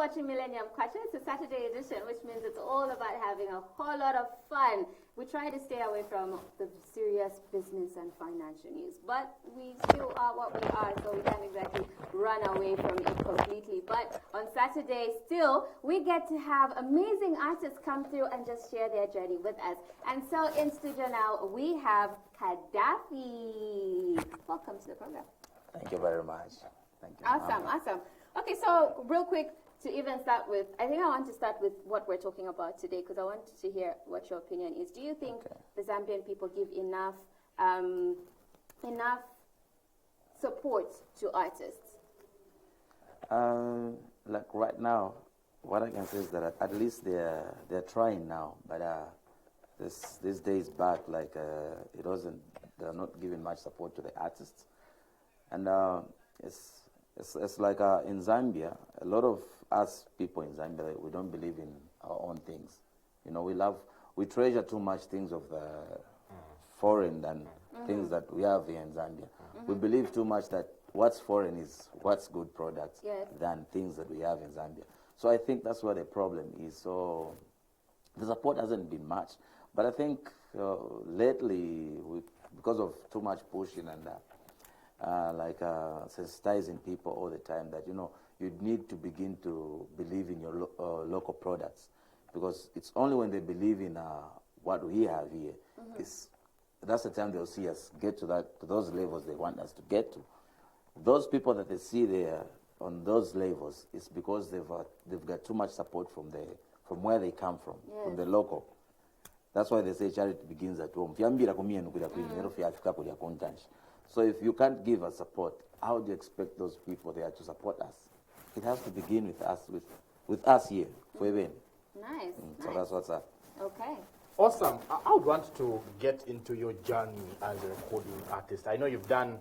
watching Millennium Culture. It's a Saturday edition, which means it's all about having a whole lot of fun. We try to stay away from the serious business and financial news, but we still are what we are, so we can't exactly run away from it completely. But on Saturday, still, we get to have amazing artists come through and just share their journey with us. And so in studio now, we have Kadafi. Welcome to the program. Thank you very much. Thank you. Awesome. Okay, so real quick, to even start with, I think I want to start with what we're talking about today because I wanted to hear what your opinion is. Do you think the Zambian people give enough support to artists? Like right now, what I can say is that at least they're trying now, but these days back, like they're not giving much support to the artists, and it's like in Zambia, a lot of us people in Zambia, we don't believe in our own things. You know, we treasure too much things of the foreign than things that we have here in Zambia. We believe too much that what's foreign is what's good products than things that we have in Zambia. So I think that's where the problem is. So the support hasn't been much. But I think lately, because of too much pushing and sensitizing people all the time that, you know, you need to begin to believe in your local products, because it's only when they believe in what we have here, that's the time they'll see us get to those levels they want us to get to. Those people that they see there on those levels is because they've got too much support from where they come from the local. That's why they say charity begins at home. So if you can't give us support, how do you expect those people there to support us? It has to begin with us here. Nice. So that's what's up. Okay. Awesome. I would want to get into your journey as a recording artist. I know you've done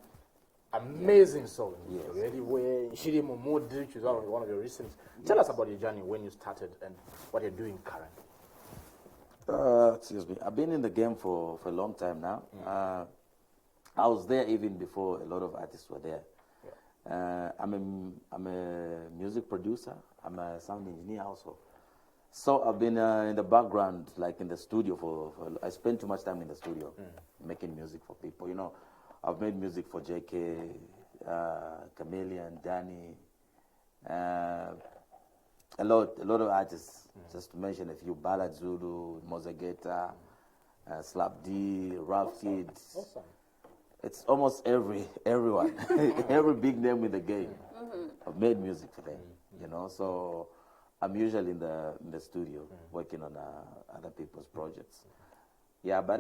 amazing songs. Yes. Already, where Shiri Mumudi, which is one of your recent. Tell us about your journey, when you started and what you're doing currently. Excuse me. I've been in the game for a long time now. I was there even before a lot of artists were there. I'm a music producer. I'm a sound engineer also. So I've been in the background, like in the studio I spend too much time in the studio making music for people. You know, I've made music for JK, Chameleon, Danny, a lot of artists. Just to mention a few: Ballad Zulu, Mozageta, Slap D, Ralph Kids. Awesome. It's almost everyone, every big name in the game. I've made music for them, you know. So I'm usually in the studio working on other people's projects. Yeah, but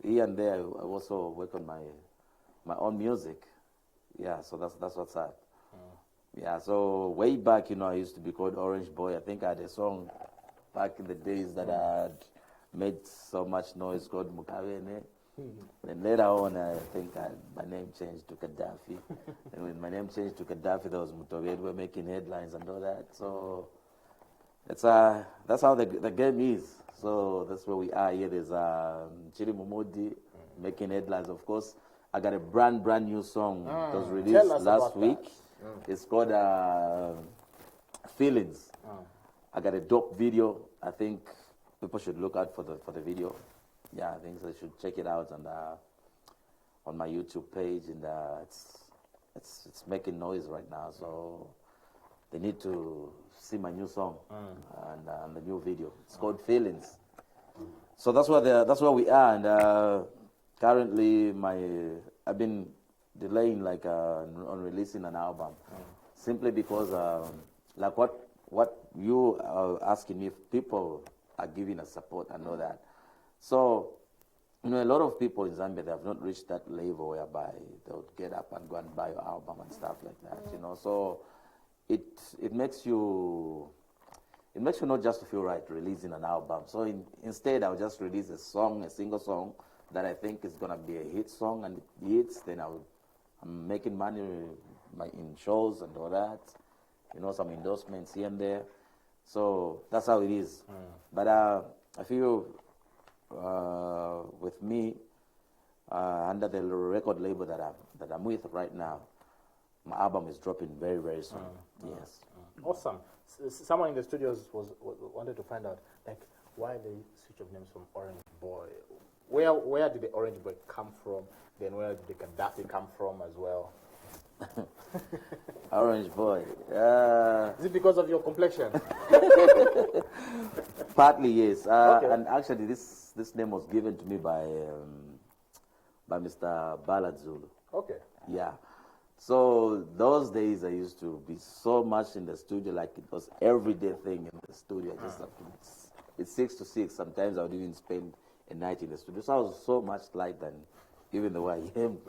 here and there I also work on my own music. Yeah, so that's what's up. Yeah, so way back, you know, I used to be called Orange Boy. I think I had a song back in the days that I had made so much noise called Mukavene. Then later on, I think my name changed to Kadafi. And when my name changed to Kadafi, there was Mutowed. We're making headlines and all that. So that's how the game is. So that's where we are here. There's Chiri Mumudi making headlines, of course. I got a brand new song that was released last week. It's called Feelings. I got a dope video. I think people should look out for the video. Yeah, I think they should check it out on my YouTube page, and it's making noise right now. So they need to see my new song and the new video. It's called Feelings. So that's where we are, and currently I've been delaying on releasing an album, simply because like what you are asking me, if people are giving us support, I know that. So, you know, a lot of people in Zambia, they have not reached that level whereby they would get up and go and buy your album and stuff like that, you know. So it makes you not just to feel right releasing an album. So instead, I'll just release a single song that I think is gonna be a hit song, and it hits, then I'm making money in shows and all that, you know, some endorsements here and there. So that's how it is. But I feel with me, under the record label that I'm with right now, my album is dropping very, very soon. Yes. Awesome. Someone in the studios wanted to find out, like, why the switch of names from Orange Boy? Where did the Orange Boy come from? Then where did the Kadafi come from as well? Orange Boy. Is it because of your complexion? Partly, yes. Okay. And actually, this name was given to me by Mr. Ballad Zulu. Okay. Yeah. So those days I used to be so much in the studio, like it was everyday thing in the studio. Just like it's 6 to 6. Sometimes I would even spend a night in the studio. So I was so much like than even the way I am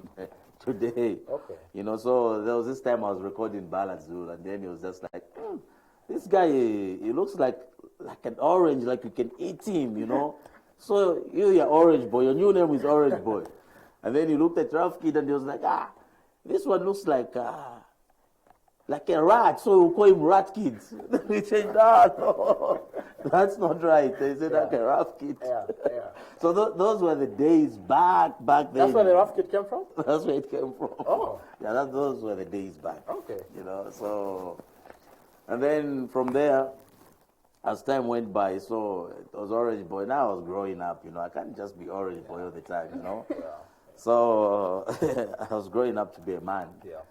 today. Okay. You know, so there was this time I was recording Ballad Zulu, and then it was just like, this guy, he looks like an orange, like you can eat him, you know. So you're Orange Boy, your new name is Orange Boy. And then he looked at Rough Kid and he was like, this one looks like a rat, so we'll call him Rat Kid. We said, no, that's not right. They said, like a Rough Kid. Yeah. So those were the days back then. That's where the Rough Kid came from? That's where it came from. Oh. Yeah, those were the days back. Okay. You know, so, and then from there, as time went by, so it was Orange Boy. Now I was growing up, you know, I can't just be Orange Boy all the time, you know. So I was growing up to be a man. Yeah.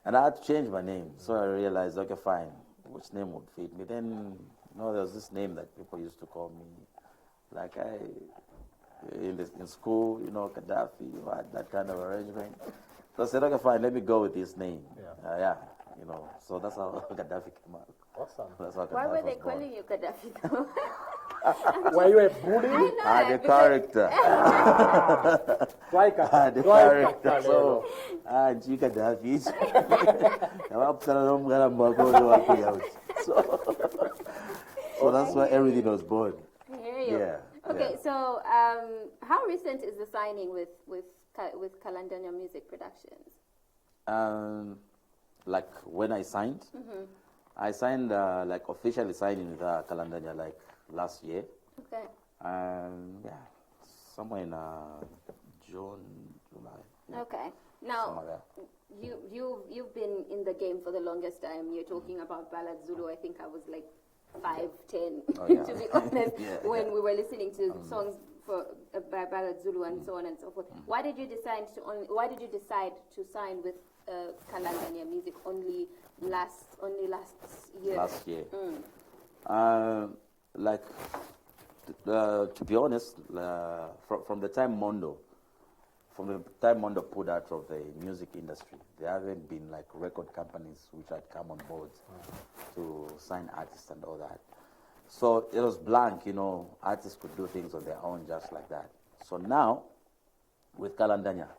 And I had to change my name. So I realized, okay, fine, which name would fit me? Then, you know, there was this name that people used to call me. Like in school, you know, Kadafi, you had that kind of arrangement. So I said, okay, fine, let me go with this name. Yeah. You know, so that's how Kadafi came out. Awesome. That's how Why Kadafi were they was born. calling you Kadafi though? Were you a bully? The character. The character. So, Jika David. So that's why everything was born. I hear you. Yeah. Okay, yeah. so how recent is the signing with Kalandanya Music Productions? Like when I signed, I signed like officially signing with Kalandanya like last year. Okay. Yeah, somewhere in June, July. Yeah. Okay. Now, Somewhere there. you've been in the game for the longest time. You're talking about Ballad Zulu. I think I was like 5, 10, yeah. to be honest, Yeah. when we were listening to songs by Ballad Zulu and so on and so forth. Why did you decide to sign with Kalandanya Music only last year? Last year. Like, to be honest, from the time Mondo pulled out of the music industry, there haven't been like record companies which had come on board to sign artists and all that. So it was blank, you know, artists could do things on their own just like that. So now, with Kalandanya,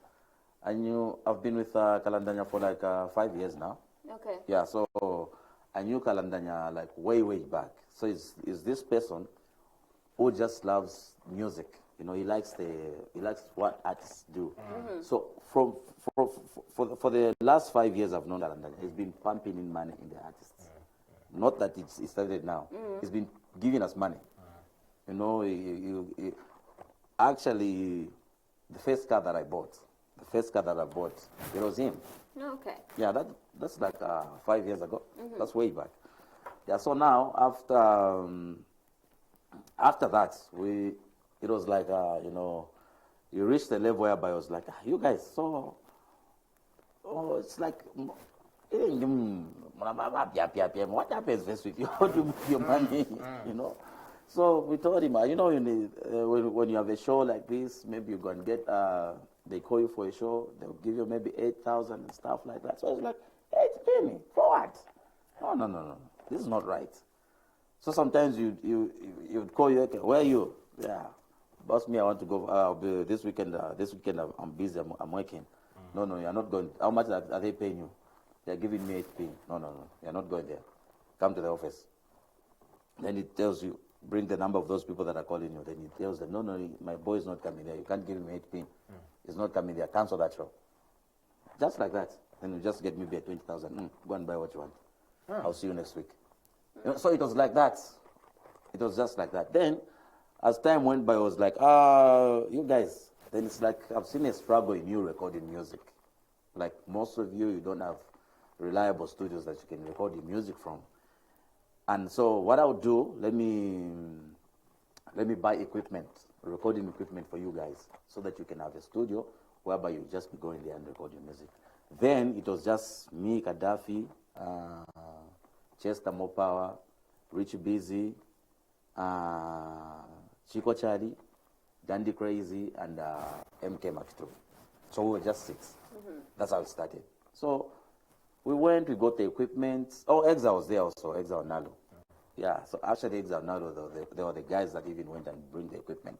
I've been with Kalandanya for like 5 years now. Okay. Yeah, so I knew Kalandanya like way back. So is this person who just loves music. You know, he likes what artists do. So for the last 5 years I've known Kalandanya, he's been pumping in money in the artists. Not that it started now. He's been giving us money. You know, he actually, the first car that I bought, it was him. Okay. Yeah, that's like 5 years ago. That's way back. Yeah, so now after that, it was like, you know, you reached the level whereby I was like, you guys, so, it's like, what happens first with you? How do you make your money, you know? So we told him, you know, when you have a show like this, maybe you go and get, they call you for a show, they'll give you maybe 8,000 and stuff like that. So I was like, 8 penny, for what? No, this is not right. So sometimes you'd call you, okay, where are you? Yeah, boss, me, I want to go, this weekend I'm busy, I'm working. No, you're not going. How much are they paying you? They're giving me 8 penny. No, you're not going there. Come to the office. Then it tells you, bring the number of those people that are calling you. Then it tells them, no, my boy is not coming there. You can't give him 8 penny. He's not coming there. Cancel that show. Just like that. Then you just get me at 20,000. Go and buy what you want. I'll see you next week. You know, so it was like that. It was just like that. Then, as time went by, I was like, you guys, then it's like I've seen a struggle in you recording music. Like most of you don't have reliable studios that you can record your music from. And so what I would do, let me buy equipment, recording equipment for you guys, so that you can have a studio whereby you just be going there and record your music. Then it was just me, Kadafi, Chester Mopower, Richie Busy, Chico Chadi, Dandy Crazy, and MK Makitu. So we were just 6. That's how it started. So we went, we got the equipment. Oh, Exa was there also, Exa Nalo. Yeah, so actually Exa Nalo, they were the guys that even went and bring the equipment.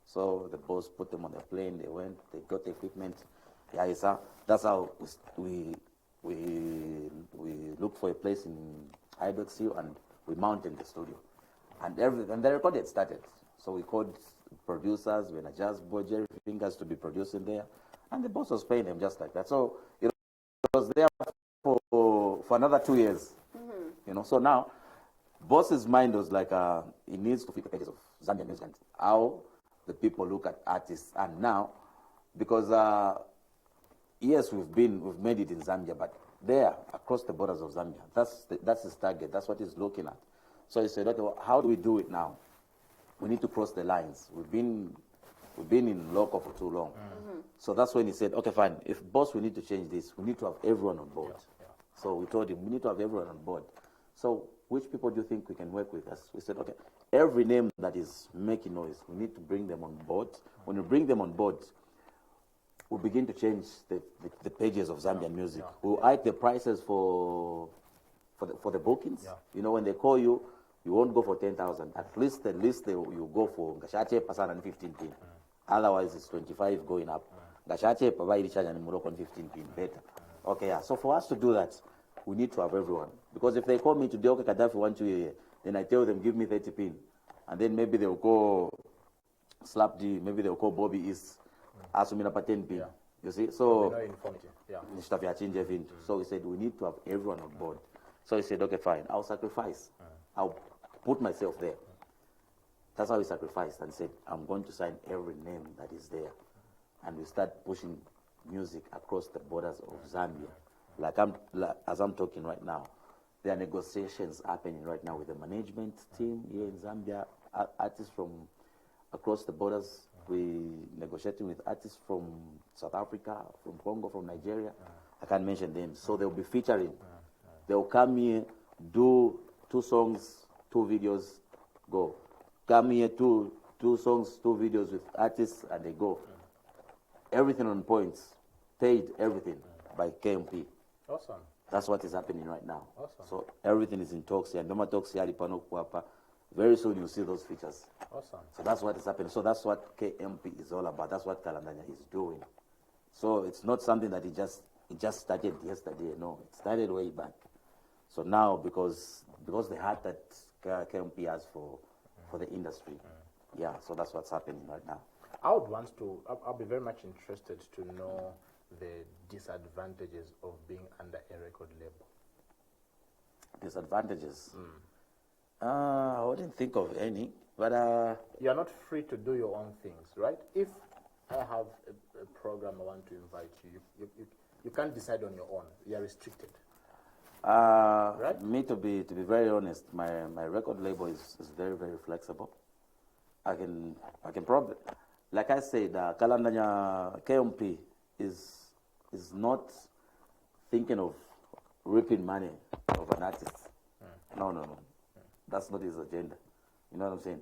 So the boss put them on the plane, they went, they got the equipment. Yeah, that's how we looked for a place in Ibex Hill and we mounted the studio. And the recording started. So we called producers, when a jazz boy, Jerry Fingers, to be producing there. And the boss was paying them just like that. So it was there for another 2 years. You know, so now, boss's mind was like, he needs to fit the pages of Zambian music and how the people look at artists. And now, because yes, we've made it in Zambia, but there, across the borders of Zambia, that's his target. That's what he's looking at. So he said, okay, well, how do we do it now? We need to cross the lines. We've been in local for too long. So that's when he said, okay, fine. If boss, we need to change this. We need to have everyone on board. So we told him, we need to have everyone on board. So which people do you think we can work with us? We said, okay, every name that is making noise, we need to bring them on board. When we bring them on board, we begin to change the pages of Zambian music. We'll hike the prices for the bookings. You know, when they call you, you won't go for 10,000. At least you go for Gashache Pasana and 15 pin. Otherwise, it's 25 going up. Gashache Pavai charge and Morocco 15 pin better. Okay, yeah. So for us to do that, we need to have everyone. Because if they call me today, okay, Kadafi want you here, then I tell them, give me 30 pin. And then maybe they'll call Slap D, maybe they'll call Bobby East, Asumina pa 10 pin. You see? So, so we said, we need to have everyone on board. So he said, okay, fine, I'll sacrifice. I'll put myself there. That's how he sacrificed and said, I'm going to sign every name that is there. And we start pushing music across the borders of Zambia. As I'm talking right now, there are negotiations happening right now with the management team here in Zambia, artists from across the borders. We negotiating with artists from South Africa, from Congo, from Nigeria. I can't mention them. So they'll be featuring. They'll come here, do 2 songs, 2 videos, go. Come here, two songs, 2 videos with artists, and they go. Everything on points, paid everything by KMP. Awesome. That's what is happening right now. Awesome. So everything is in talks here. Noma talks here, very soon you'll see those features. Awesome. So that's what is happening. So that's what KMP is all about. That's what Kalandanya is doing. So it's not something that it just started yesterday. No, it started way back. So now, because the heart that KMP has for the industry, yeah. So that's what's happening right now. I'll be very much interested to know the disadvantages of being under a record label. Disadvantages? I wouldn't think of any, but you're not free to do your own things, right? If I have a program I want to invite you, you can't decide on your own. You're restricted. Right? Me, to be very honest, my record label is very, very flexible. I can probably, like I said, Kalandanya KMP is not thinking of reaping money of an artist. No. That's not his agenda. You know what I'm saying?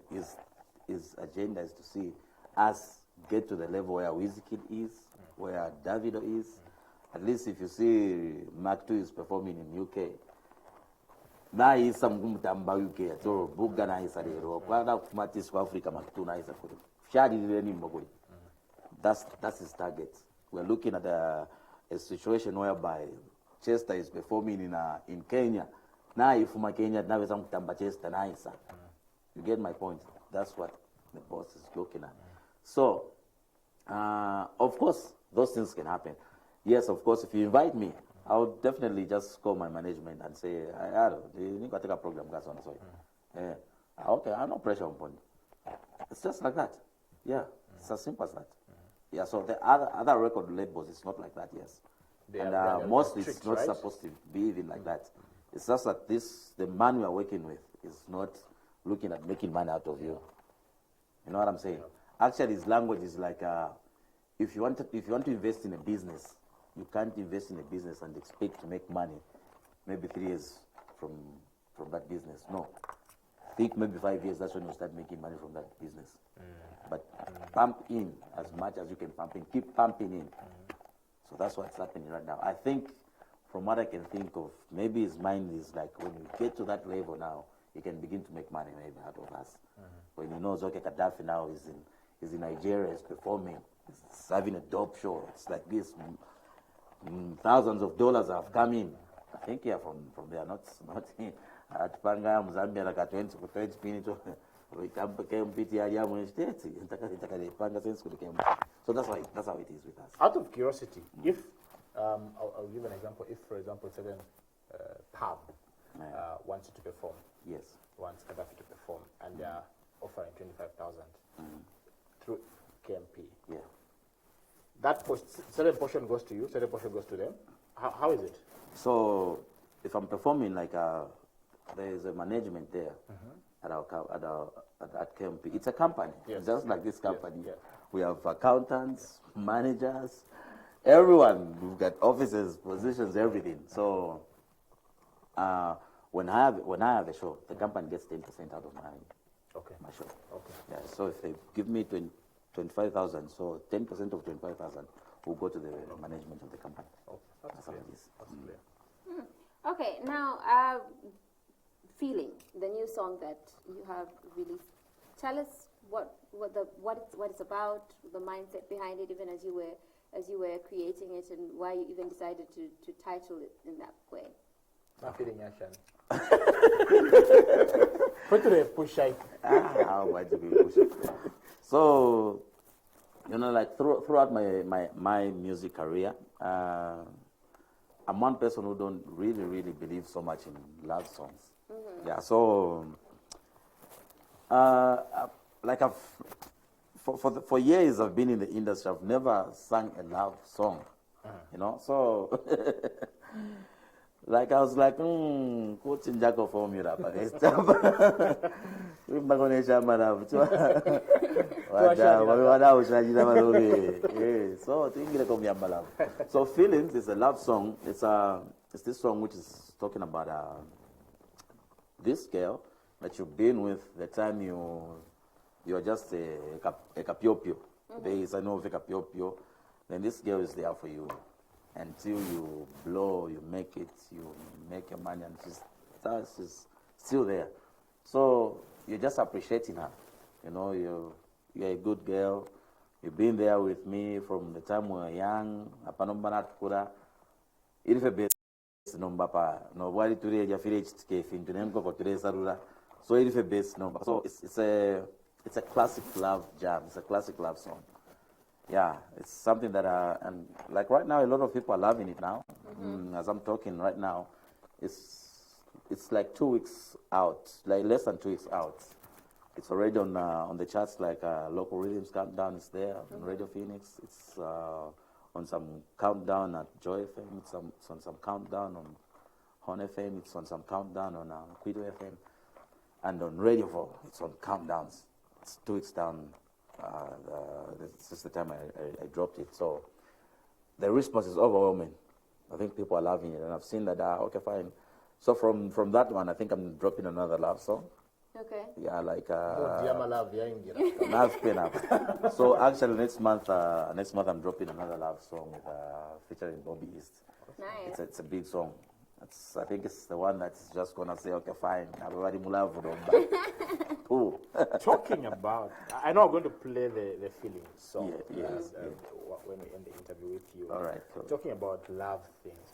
His agenda is to see us get to the level where Wizkid is, where Davido is. At least if you see Mark II is performing in UK, na isa mgumtamba UK, so buga na isa lero. Kwa kumatis kwa Africa Mark II na isa kuri. Shadi ni mbogoli. That's his target. We're looking at a situation whereby Chester is performing in Kenya. Na ifuma Kenya naweza mkutamba Chester na isa. You get my point? That's what the boss is looking at. So, of course, those things can happen. Yes, of course, if you invite me, I would definitely just call my management and say, I don't know, you need to take a program, guys, on the okay, I have no pressure upon you. It's just like that. Yeah, it's as simple as that. Yeah, so the other record labels, it's not like that, yes. They and are mostly strict, it's not right? supposed to be even like that. It's just that the man we are working with is not looking at making money out of you. You know what I'm saying? Actually, his language is like, if you want to invest in a business, you can't invest in a business and expect to make money maybe 3 years from that business. No. Think maybe 5 years, that's when you start making money from that business. But pump in as much as you can pump in. Keep pumping in. So that's what's happening right now. I think, from what I can think of, maybe his mind is like, when you get to that level now, he can begin to make money maybe out of us. When he knows, okay, Kadafi now is in Nigeria, is performing, is having a dope show. It's like this. Thousands of dollars have come in. I think, yeah, from there, not at Panga, Zambia, like a 20 minutes. So that's how it is with us. Out of curiosity, if I'll give an example. If, for example, certain pub wants you to perform, Yes. wants Kadafi to perform, and they are offering 25,000 through KMP, Yeah. that certain portion goes to you, certain portion goes to them. How is it? So if I'm performing, like there is a management there at KMP. It's a company, Yes. just like this company. Yes. We have accountants, managers, everyone. We've got offices, positions, everything. So when I have a show, the company gets 10% out of my show. Okay. Yeah. So if they give me 25,000, so 10% of 25,000 will go to the management of the company. Okay. That's how it is. That's clear. Okay, now, Feeling, the new song that you have released. Tell us what it's about, the mindset behind it, even as you were creating it, and why you even decided to title it in that way. Not feeling action. Put to the push it. How much do we push it? So, like throughout my music career, I'm one person who don't really believe so much in love songs. Yeah, so like for years I've been in the industry. I've never sung a love song, So like I was like, coaching Jaco formula, but it's so Feelings is a love song. It's this song which is talking about this girl that you've been with the time you're just a capiopio. There is a no capiopio. Then this girl is there for you until you blow, you make it, you make your money, and she's still there. So you're just appreciating her. You're a good girl. You've been there with me from the time we were young. Number pa no wali today ja file chikefi tunenko ko today sarula so it is a base number, so it's a classic love jam. It's a classic love song. Yeah, it's something that and like right now a lot of people are loving it now. As I'm talking right now, it's like 2 weeks out, like less than 2 weeks out. It's already on the charts, like Local Rhythms Countdown is there on Radio Phoenix. It's on some countdown at Joy FM, it's on some countdown on Hon FM, it's on some countdown on Quido FM, and on Radio 4, it's on countdowns. It's 2 weeks down. This is the time I dropped it. So the response is overwhelming. I think people are loving it, and I've seen that. Okay, fine. So from that one, I think I'm dropping another love song. Okay. Yeah, like love, so actually next month I'm dropping another love song with featuring Bobby East. Nice. It's a big song. I think it's the one that's just gonna say, okay, fine, everybody mulavu. Ooh. Talking about, I know I'm going to play the feeling song Yes. when we end the interview with you. All right. Cool. Talking about love things.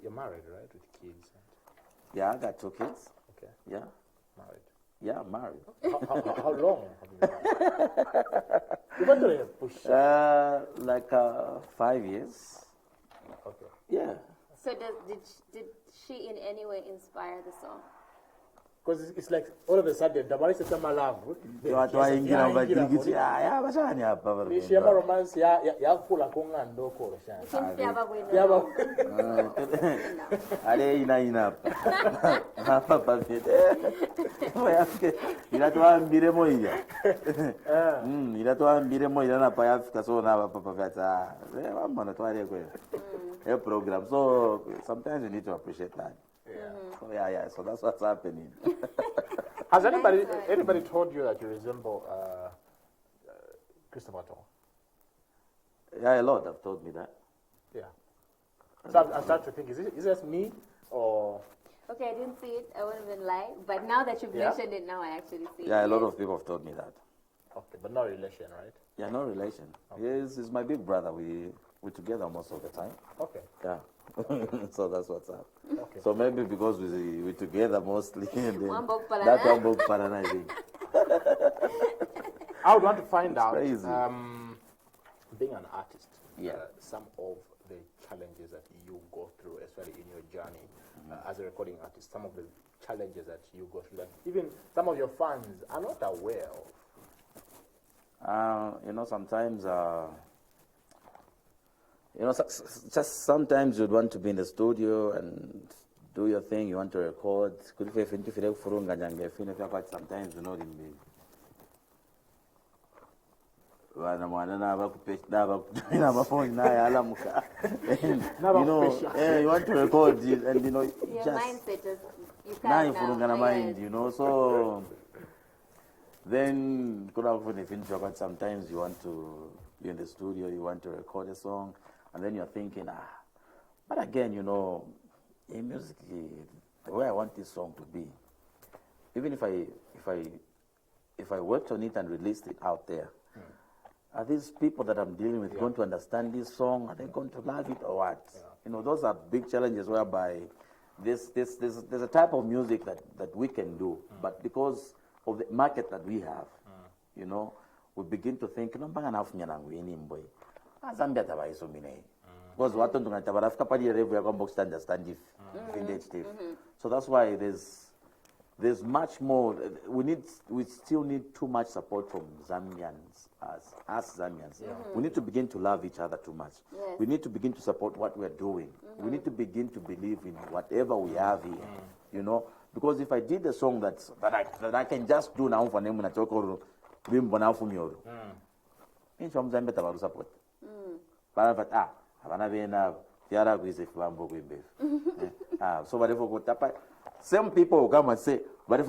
You're married, right, with kids? Yeah, I got 2 kids. Okay. Yeah. Married. Yeah, I'm married. How long have you been married? You went to a push. Like 5 years. Okay. Yeah. So did she in any way inspire the song? Because it's like all of a sudden, the marriage system love. Watu waingira mbadiliki ya bashani hapa baba. Shema romance ya kula konga ndoko shana. Kimfyaba Yaba. Ale ina. Hapa papi. Ila tuambire moja. Ila tuambire moja na pa Afrika so na papa vyata. Mama na twale kwa. A program. So sometimes you need to appreciate that. So yeah. So that's what's happening. Has anybody told you that you resemble Christopher Tong? Yeah, a lot have told me that. Yeah. So I start to think, is this me or? Okay, I didn't see it. I wouldn't even lie. But now that you've mentioned it, now I actually see it. Yeah, a lot of people have told me that. Okay, but no relation, right? Yeah, no relation. Okay. He's my big brother. We're together most of the time. Okay. Yeah. So that's what's up. Okay. So maybe because we're together mostly, and then Wambok Parana. that Wambok Parana, I think. I would want to find out, crazy. being an artist, Yeah. some of the challenges that you go through, especially in your journey as a recording artist, some of the challenges that you go through that even some of your fans are not aware of. Sometimes, just sometimes you'd want to be in the studio and do your thing, you want to record. Sometimes, you want to record and Your just mindset is, you now can't you now. mind, so then sometimes you're in the studio, you want to record a song, and then you're thinking, but again, in music, the way I want this song to be, even if I worked on it and released it out there, are these people that I'm dealing with going to understand this song? Are they going to love it or what? Yeah. Those are big challenges whereby there's a type of music that we can do, but because of the market that we have, we begin to think, because what don't understand if so that's why there's much more. We still need too much support from Zambians, us Zambians. We need to begin to love each other too much. Yes. We need to begin to support what we're doing. We need to begin to believe in whatever we have here, Because if I did a song that I can just do now for them when I talk or bimbo now for me, in some Zambia about support. But Havana Vena, Tiara is a Flambo Wimbe. So whatever go tapa. Some people will come and say, but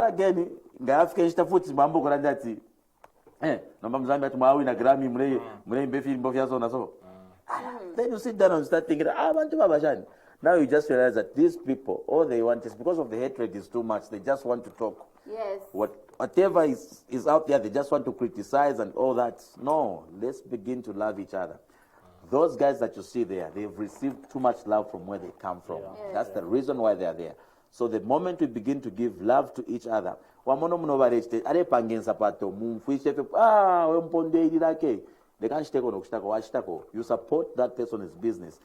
again, the African foot is Mambo Grandati. No Mamzamba to Maui, a Grammy, Mray, Befi, Bofiazo, so. Then you sit down and start thinking, I want to Babajan. Now you just realize that these people, all they want is because of the hatred is too much, they just want to talk. Yes. Whatever is out there, they just want to criticize and all that. No, let's begin to love each other. Those guys that you see there, they've received too much love from where they come from. Yeah. That's the reason why they're there. So the moment we begin to give love to each other, you support that person's business.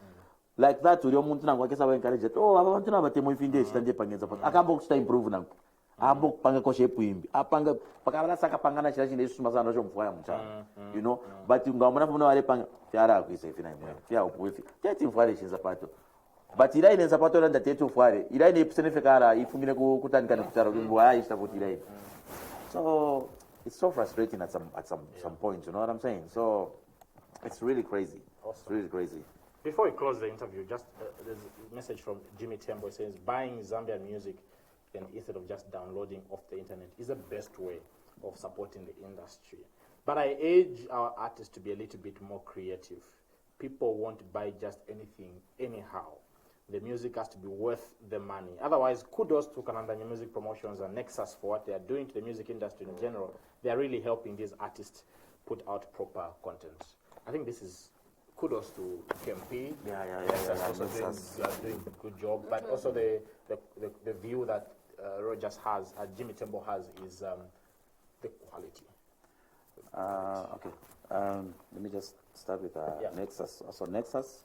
Like that, you don't encourage it. Oh, I want to know about the improve now. Panga ko shape wimbi apanga pakabala saka pangana chira chine suma sana jo mfwa mcha but ngamona muna wale panga tiara kwise fina mwe tia upwefi tete mfwale chinza pato but ila ine zapato landa tete mfwale ila ine ipsene fekara ifungine kutanika ne kutara wimbo aisha kuti ila ine. So it's so frustrating at some point, you know what I'm saying? So it's really crazy. Awesome. It's really crazy. Before we close the interview, just there's a message from Jimmy Tembo says buying Zambian music and instead of just downloading off the internet is the best way of supporting the industry. But I urge our artists to be a little bit more creative. People won't buy just anything anyhow. The music has to be worth the money. Otherwise, kudos to Canada Music Promotions and Nexus for what they are doing to the music industry in general. They are really helping these artists put out proper content. I think this is kudos to KMP. Also doing a good job, but also the view that Rogers has, Jimmy Tembo has, is the quality. Okay. Let me just start with Nexus. Also, Nexus,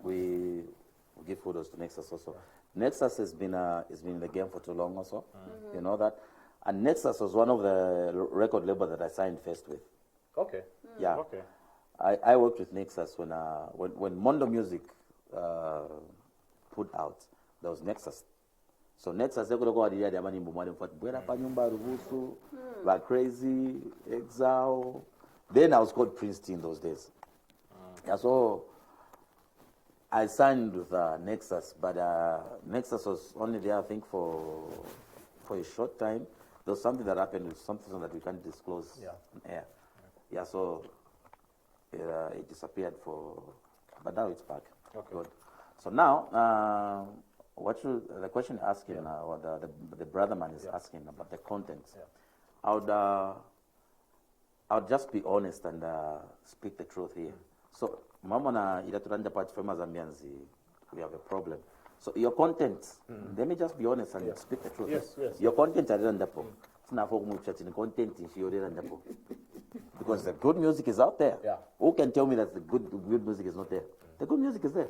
we give kudos to Nexus also. Nexus has been in the game for too long also. You know that? And Nexus was one of the record labels that I signed first with. Okay. Yeah. Okay. I worked with Nexus when Mondo Music put out, there was Nexus. So Nexus, they could go to the money, Buena Panyumba, Rubusu, like Crazy, Exile. Then I was called Princeton those days. Yeah, so I signed with Nexus, but Nexus was only there, I think, for a short time. There was something that happened with something that we can't disclose on air. Yeah, so it disappeared but now it's back. Okay. Good. So now, the question asking, or the brother man is asking about the content. Yeah. I would just be honest and speak the truth here. So, Mamona, Ilaturanda Party from Zambians, we have a problem. So, your content, let me just be honest and speak the truth. Yes. Your content, I didn't it's not for content, because the good music is out there. Yeah. Who can tell me that the good music is not there? The good music is there.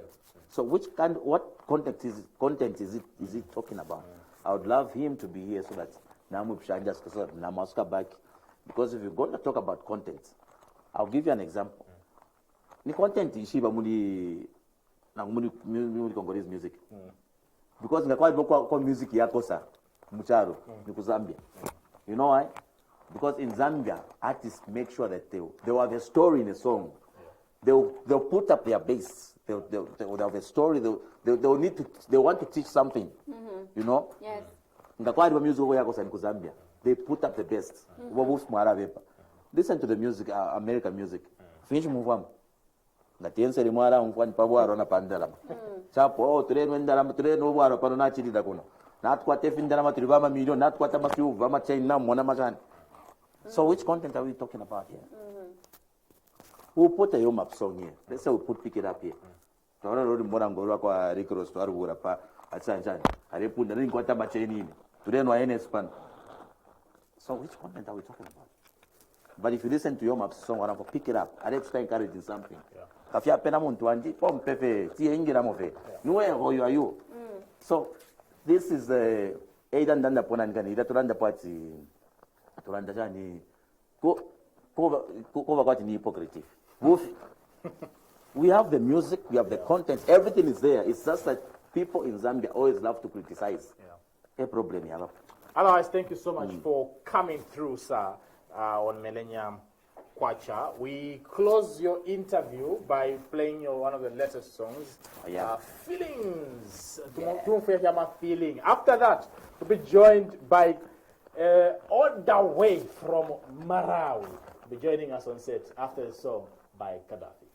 So what content is it talking about? I would love him to be here so that Namaska back. Because if you're going to talk about content, I'll give you an example. The content is Congolese music. Because in music yakosa mucharo ni Zambia. You know why? Because in Zambia, artists make sure that they have a story in a song. They'll put up their bass. They'll have a story. They want to teach something. You know? Yes. Music Zambia. They put up the best. Listen to the music, American music. Finish move on. Na tiense limwara umfani pabwaro na pandala. Chapo today no bwaro pano na chidi dakuno. Na tukwa tefindala matribama million, na tukwa tamafiu vama chaina mwana machani. So which content are we talking about here? We'll put a Yom Up song here. Let's say we pick it up here. So which content are we talking about? But if you listen to Yom Up song, I pick it up. I extra encouraging something. So this is Aidan Danda Ponangani, that Randa Party. We have the music, we have the content, everything is there. It's just that people in Zambia always love to criticize. A problem, yeah. Otherwise, thank you so much for coming through, sir, on Millennium Kwacha. We close your interview by playing one of the latest songs, Feelings. Feeling. After that, we'll be joined by all the way from Marawi. Be joining us on set after the song by Kadafi.